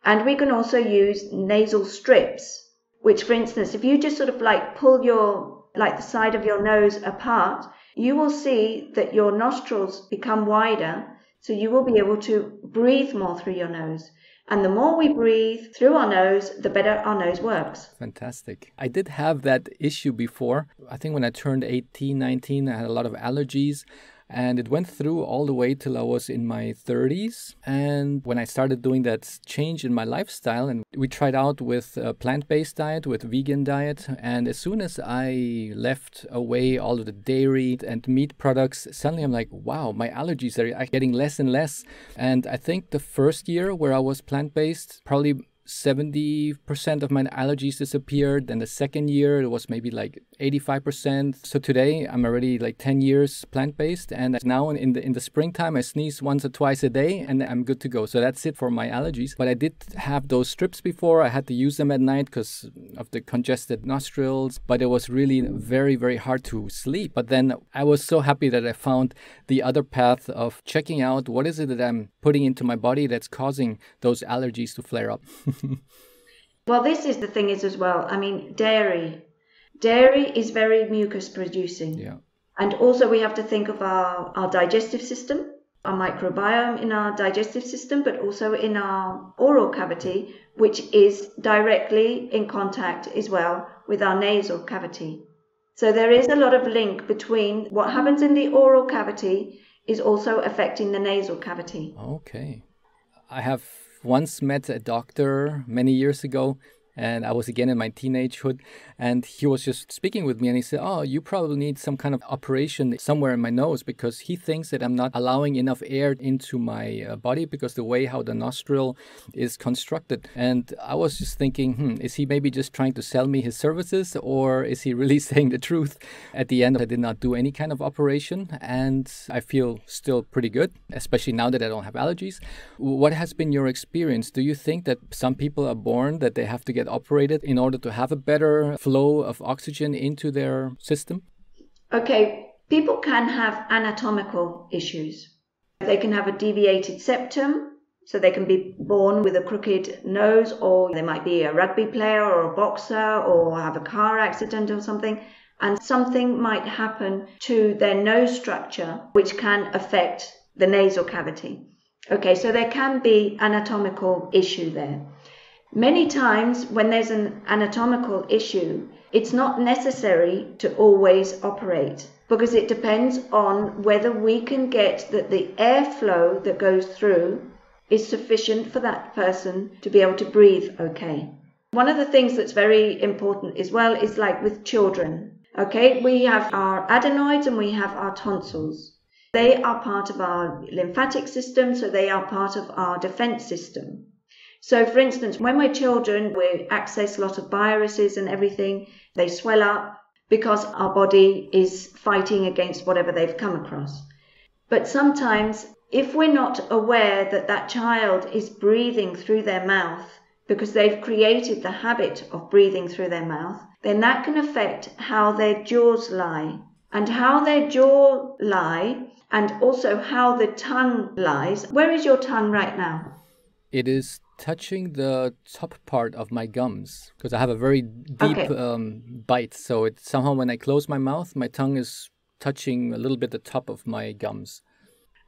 and we can also use nasal strips, which, for instance, if you just sort of like pull the side of your nose apart, you will see that your nostrils become wider, so you will be able to breathe more through your nose. And the more we breathe through our nose, the better our nose works. Fantastic. I did have that issue before. I think when I turned 18, 19, I had a lot of allergies. And it went through all the way till I was in my 30s. And when I started doing that change in my lifestyle, and we tried out with a plant-based diet, with vegan diet. And as soon as I left away all of the dairy and meat products, suddenly I'm like, wow, my allergies are getting less and less. And I think the first year where I was plant-based, probably 70% of my allergies disappeared. Then the second year, it was maybe like 85%. So today, I'm already like 10 years plant-based. And now in the springtime, I sneeze once or twice a day and I'm good to go. So that's it for my allergies. But I did have those strips before. I had to use them at night because of the congested nostrils. But it was really very, very hard to sleep. But then I was so happy that I found the other path of checking out what is it that I'm putting into my body that's causing those allergies to flare up. Well, this is the thing is as well. I mean, dairy is very mucus producing. Yeah. And also we have to think of our digestive system, our microbiome in our digestive system, but also in our oral cavity, which is directly in contact as well with our nasal cavity. So there is a lot of link between what happens in the oral cavity is also affecting the nasal cavity. Okay. I have once met a doctor many years ago, And I was again in my teenagehood, and he was just speaking with me, and he said, "Oh, you probably need some kind of operation somewhere in my nose, because he thinks that I'm not allowing enough air into my body because the way how the nostril is constructed." And I was just thinking, is he maybe just trying to sell me his services, or is he really saying the truth? At the end, I did not do any kind of operation, and I feel still pretty good, especially now that I don't have allergies. What has been your experience? Do you think that some people are born that they have to get operated in order to have a better flow of oxygen into their system? Okay, people can have anatomical issues. They can have a deviated septum, so they can be born with a crooked nose, or they might be a rugby player or a boxer or have a car accident or something, and something might happen to their nose structure which can affect the nasal cavity. Okay, so there can be anatomical issue there. Many times when there's an anatomical issue, it's not necessary to always operate, because it depends on whether we can get that the airflow that goes through is sufficient for that person to be able to breathe okay. One of the things that's very important as well is like with children. Okay, we have our adenoids and we have our tonsils. They are part of our lymphatic system, so they are part of our defense system. So, for instance, when we're children, we access a lot of viruses and everything. They swell up because our body is fighting against whatever they've come across. But sometimes, if we're not aware that that child is breathing through their mouth because they've created the habit of breathing through their mouth, then that can affect how their jaws lie. And how their jaw lie, and also how the tongue lies. Where is your tongue right now? It is touching the top part of my gums, because I have a very deep bite. So it's somehow when I close my mouth, my tongue is touching a little bit the top of my gums.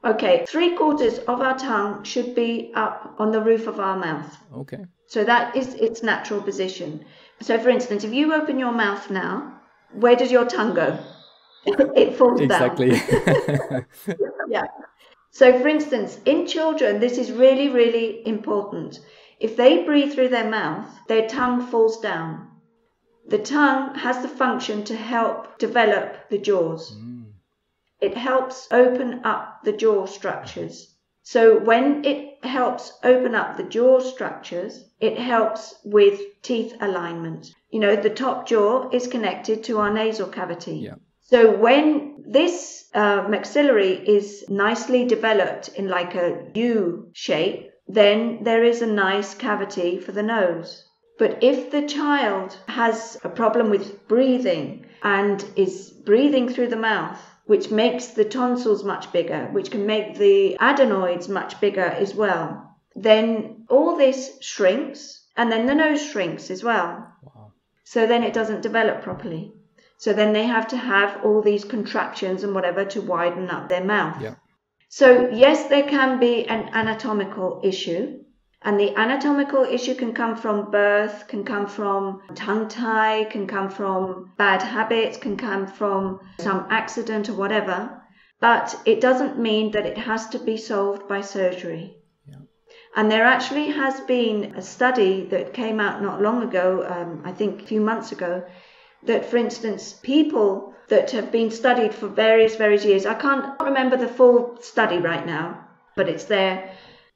Okay, 3/4 of our tongue should be up on the roof of our mouth. Okay. So that is its natural position. So for instance, if you open your mouth now, where does your tongue go? It falls exactly. down. Yeah. So for instance, in children, this is really, really important. If they breathe through their mouth, their tongue falls down. The tongue has the function to help develop the jaws. It helps open up the jaw structures. So when it helps open up the jaw structures, it helps with teeth alignment. You know, the top jaw is connected to our nasal cavity. Yeah. So when this maxillary is nicely developed in like a U shape, then there is a nice cavity for the nose. But if the child has a problem with breathing and is breathing through the mouth, which makes the tonsils much bigger, which can make the adenoids much bigger as well, then all this shrinks, and then the nose shrinks as well. Wow. So then it doesn't develop properly. So then they have to have all these contractions and whatever to widen up their mouth. Yeah. So yes, there can be an anatomical issue. And the anatomical issue can come from birth, can come from tongue tie, can come from bad habits, can come from some accident or whatever. But it doesn't mean that it has to be solved by surgery. Yeah. And there actually has been a study that came out not long ago, I think a few months ago, that, for instance, people that have been studied for various years, I can't remember the full study right now, but it's there.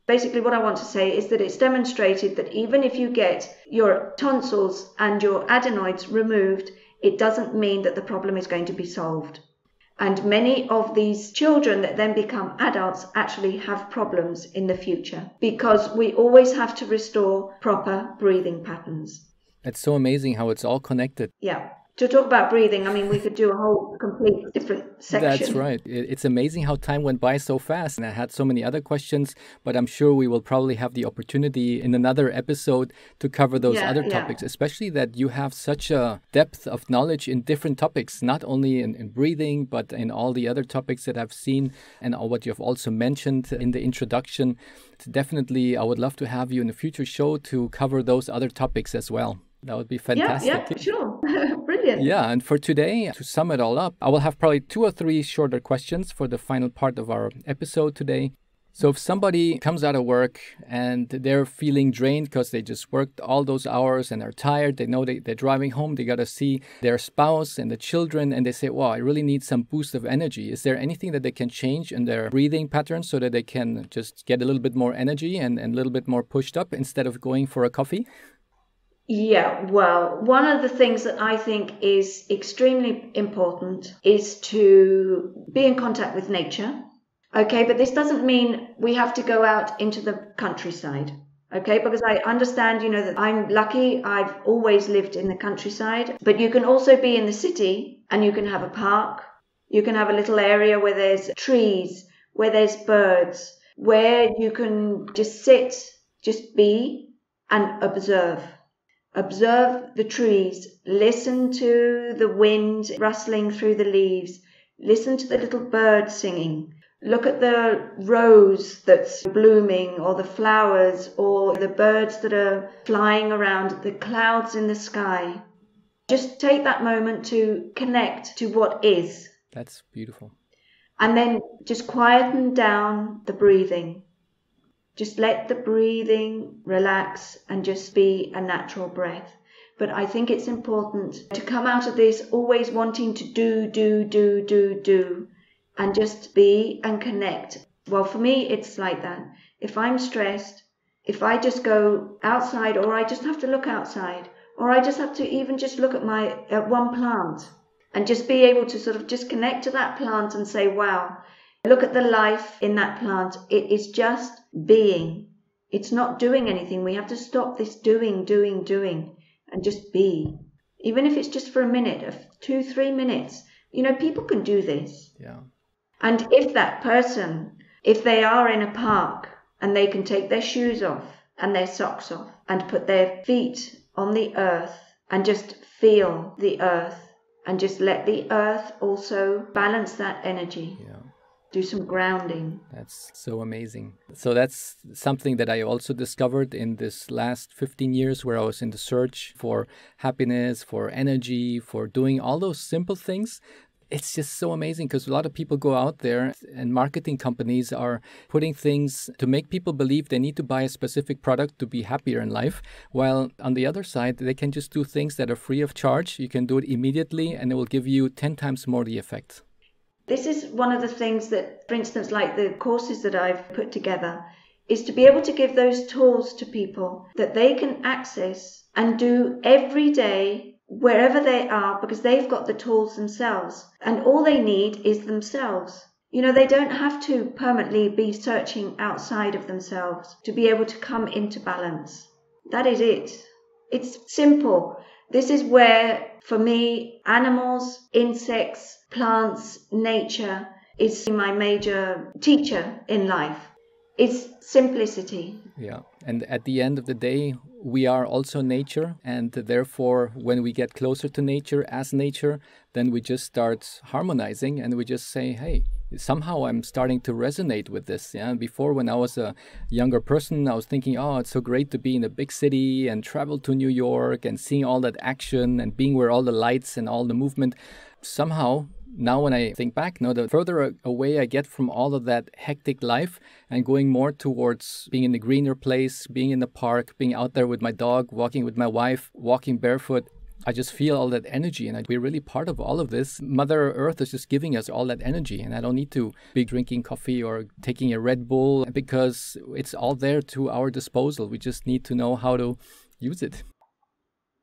Basically, what I want to say is that it's demonstrated that even if you get your tonsils and your adenoids removed, it doesn't mean that the problem is going to be solved. And many of these children that then become adults actually have problems in the future because we always have to restore proper breathing patterns. It's so amazing how it's all connected. Yeah. To talk about breathing, I mean, we could do a whole complete different section. That's right. It's amazing how time went by so fast. And I had so many other questions, but I'm sure we will probably have the opportunity in another episode to cover those other topics, especially that you have such a depth of knowledge in different topics, not only in breathing, but in all the other topics that I've seen and what you've also mentioned in the introduction. Definitely, I would love to have you in a future show to cover those other topics as well. That would be fantastic. Yeah, sure. Brilliant. Yeah, and for today, to sum it all up, I will have probably 2 or 3 shorter questions for the final part of our episode today. So if somebody comes out of work and they're feeling drained because they just worked all those hours and are tired, they know they're driving home, they got to see their spouse and the children, and they say, wow, I really need some boost of energy. Is there anything that they can change in their breathing patterns so that they can just get a little bit more energy and a little bit more pushed up instead of going for a coffee? Yeah, well, one of the things that I think is extremely important is to be in contact with nature. Okay, but this doesn't mean we have to go out into the countryside. Okay, because I understand, that I'm lucky. I've always lived in the countryside, but you can also be in the city and you can have a park. You can have a little area where there's trees, where there's birds, where you can just sit, just be and observe. Observe the trees, listen to the wind rustling through the leaves, listen to the little birds singing, look at the rose that's blooming or the flowers or the birds that are flying around, the clouds in the sky. Just take that moment to connect to what is. That's beautiful. And then just quieten down the breathing. Just let the breathing relax and just be a natural breath. But I think it's important to come out of this always wanting to do, and just be and connect. Well, for me, it's like that. If I'm stressed, if I just go outside, or I just have to look outside, or I just have to even just look at one plant and just be able to sort of just connect to that plant and say, wow, look at the life in that plant. It is just being. It's not doing anything. We have to stop this doing, and just be. Even if it's just for a minute, 2-3 minutes. People can do this. Yeah. And if that person, if they are in a park and they can take their shoes off and their socks off and put their feet on the earth and just feel the earth and just let the earth also balance that energy. Yeah. Do some grounding. That's so amazing. So that's something that I also discovered in this last 15 years where I was in the search for happiness, for energy, for doing all those simple things. It's just so amazing because a lot of people go out there and marketing companies are putting things to make people believe they need to buy a specific product to be happier in life. While on the other side, they can just do things that are free of charge. You can do it immediately and it will give you 10 times more the effect. This is one of the things that, for instance, like the courses that I've put together, is to be able to give those tools to people that they can access and do every day wherever they are, because they've got the tools themselves and all they need is themselves. They don't have to permanently be searching outside of themselves to be able to come into balance. That is it. It's simple. This is where, for me, animals, insects, plants, nature is my major teacher in life. It's simplicity. Yeah. And at the end of the day, we are also nature. And therefore, when we get closer to nature as nature, then we just start harmonizing and we just say, hey, somehow I'm starting to resonate with this. Yeah. Before, when I was a younger person, I was thinking, oh, it's so great to be in a big city and travel to New York and seeing all that action and being where all the lights and all the movement. Somehow, now when I think back, the further away I get from all of that hectic life and going more towards being in the greener place, being in the park, being out there with my dog, walking with my wife, walking barefoot, I just feel all that energy and we're really part of all of this. Mother Earth is just giving us all that energy and I don't need to be drinking coffee or taking a Red Bull because it's all there to our disposal. We just need to know how to use it.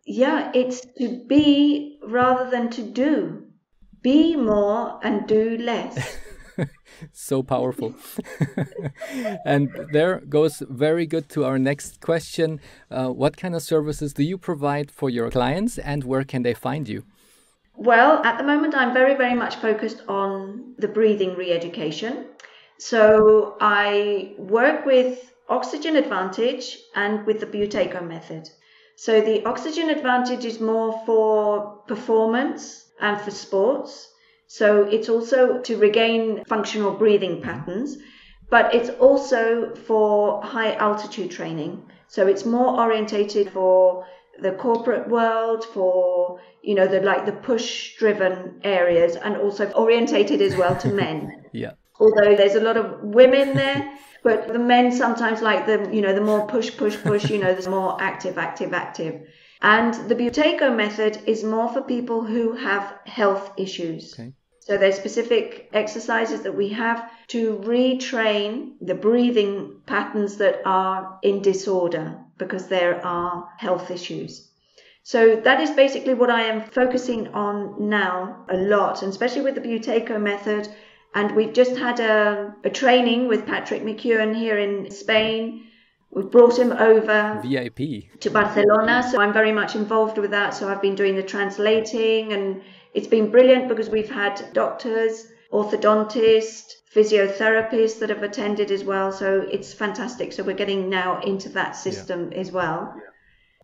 Yeah, it's to be rather than to do. Be more and do less. So powerful. And there goes very good to our next question. What kind of services do you provide for your clients and where can they find you? Well, at the moment, I'm very, very much focused on the breathing re-education. So I work with Oxygen Advantage and with the Buteyko method. So the Oxygen Advantage is more for performance and for sports. So it's also to regain functional breathing patterns, but it's also for high altitude training. So it's more orientated for the corporate world, for, the push driven areas, and also orientated as well to men. Yeah. although there's a lot of women there. But the men sometimes like the more push, there's more active. And the Buteyko method is more for people who have health issues. Okay. So there's specific exercises that we have to retrain the breathing patterns that are in disorder because there are health issues. So that is basically what I am focusing on now a lot, and especially with the Buteyko method. And we've just had a training with Patrick McEwen here in Spain. We've brought him over VIP to Barcelona, so I'm very much involved with that. So I've been doing the translating, and it's been brilliant because we've had doctors, orthodontists, physiotherapists that have attended as well. So it's fantastic. So we're getting now into that system as well. Yeah.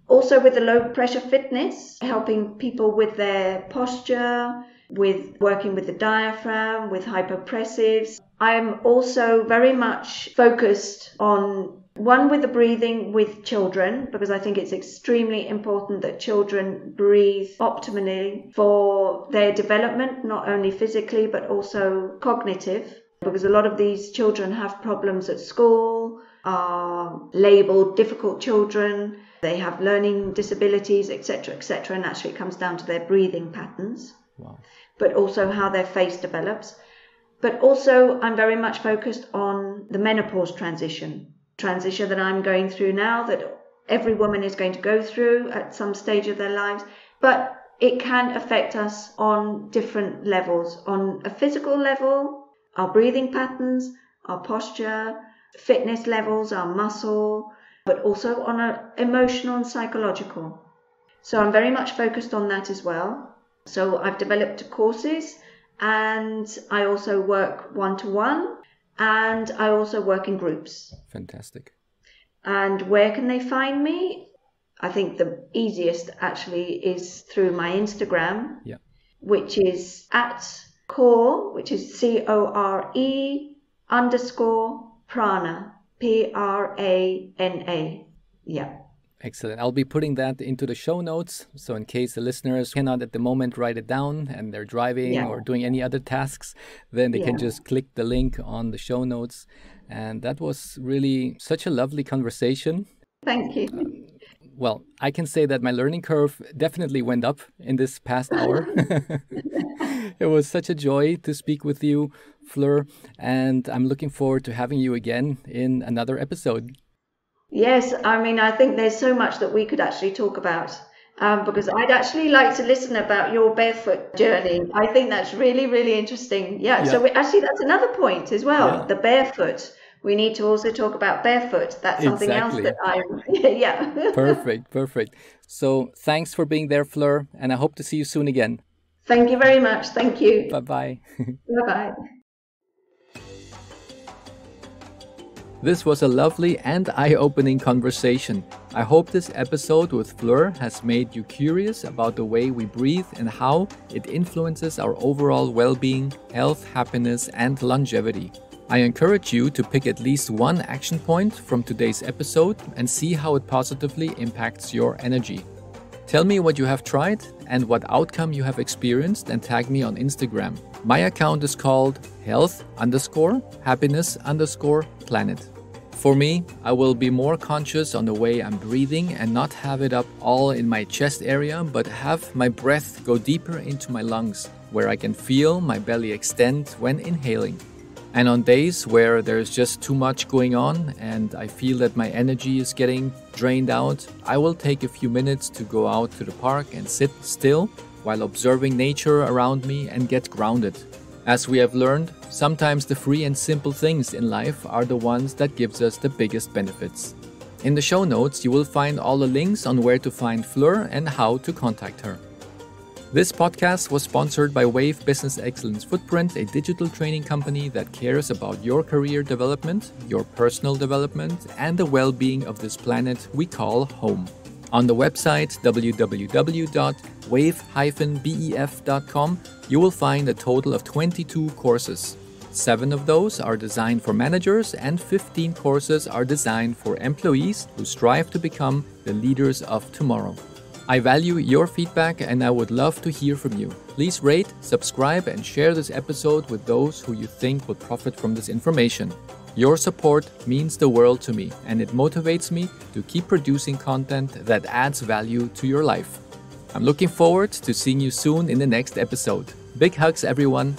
Also with the low pressure fitness, helping people with their posture, with working with the diaphragm, with hypopressives. I'm also very much focused on one with the breathing with children, because I think it's extremely important that children breathe optimally for their development, not only physically, but also cognitive, because a lot of these children have problems at school, are labeled difficult children, they have learning disabilities, etc., and actually it comes down to their breathing patterns. Wow. But also how their face develops. But also I'm very much focused on the menopause transition that I'm going through now, that every woman is going to go through at some stage of their lives. But it can affect us on different levels. On a physical level, our breathing patterns, our posture, fitness levels, our muscle, but also on an emotional and psychological. So I'm very much focused on that as well. So I've developed courses, and I also work one-to-one, and I also work in groups. Fantastic. And where can they find me? I think the easiest actually is through my Instagram, which is @core, which is CORE _prana, PRANA. Yeah. Excellent. I'll be putting that into the show notes. So in case the listeners cannot at the moment write it down and they're driving or doing any other tasks, then they can just click the link on the show notes. And that was really such a lovely conversation. Thank you. Well, I can say that my learning curve definitely went up in this past hour. It was such a joy to speak with you, Fleur, and I'm looking forward to having you again in another episode. Yes, I mean, I think there's so much that we could actually talk about, because I'd actually like to listen about your barefoot journey. I think that's really, really interesting. Yeah. So that's another point as well, the barefoot. We need to also talk about barefoot. That's something else that Perfect. So thanks for being there, Fleur, and I hope to see you soon again. Thank you very much. Thank you. Bye-bye. Bye-bye. This was a lovely and eye-opening conversation. I hope this episode with Fleur has made you curious about the way we breathe and how it influences our overall well-being, health, happiness, and longevity. I encourage you to pick at least one action point from today's episode and see how it positively impacts your energy. Tell me what you have tried and what outcome you have experienced, and tag me on Instagram. My account is called health_happiness_planet. For me, I will be more conscious on the way I'm breathing and not have it up all in my chest area, but have my breath go deeper into my lungs, where I can feel my belly extend when inhaling. And on days where there's just too much going on and I feel that my energy is getting drained out, I will take a few minutes to go out to the park and sit still while observing nature around me and get grounded. As we have learned, sometimes the free and simple things in life are the ones that gives us the biggest benefits. In the show notes, you will find all the links on where to find Fleur and how to contact her. This podcast was sponsored by Wave Business Excellence Footprint, a digital training company that cares about your career development, your personal development, and the well-being of this planet we call home. On the website www.wave-bef.com, you will find a total of 22 courses. 7 of those are designed for managers and 15 courses are designed for employees who strive to become the leaders of tomorrow. I value your feedback and I would love to hear from you. Please rate, subscribe, and share this episode with those who you think will profit from this information. Your support means the world to me, and it motivates me to keep producing content that adds value to your life. I'm looking forward to seeing you soon in the next episode. Big hugs, everyone.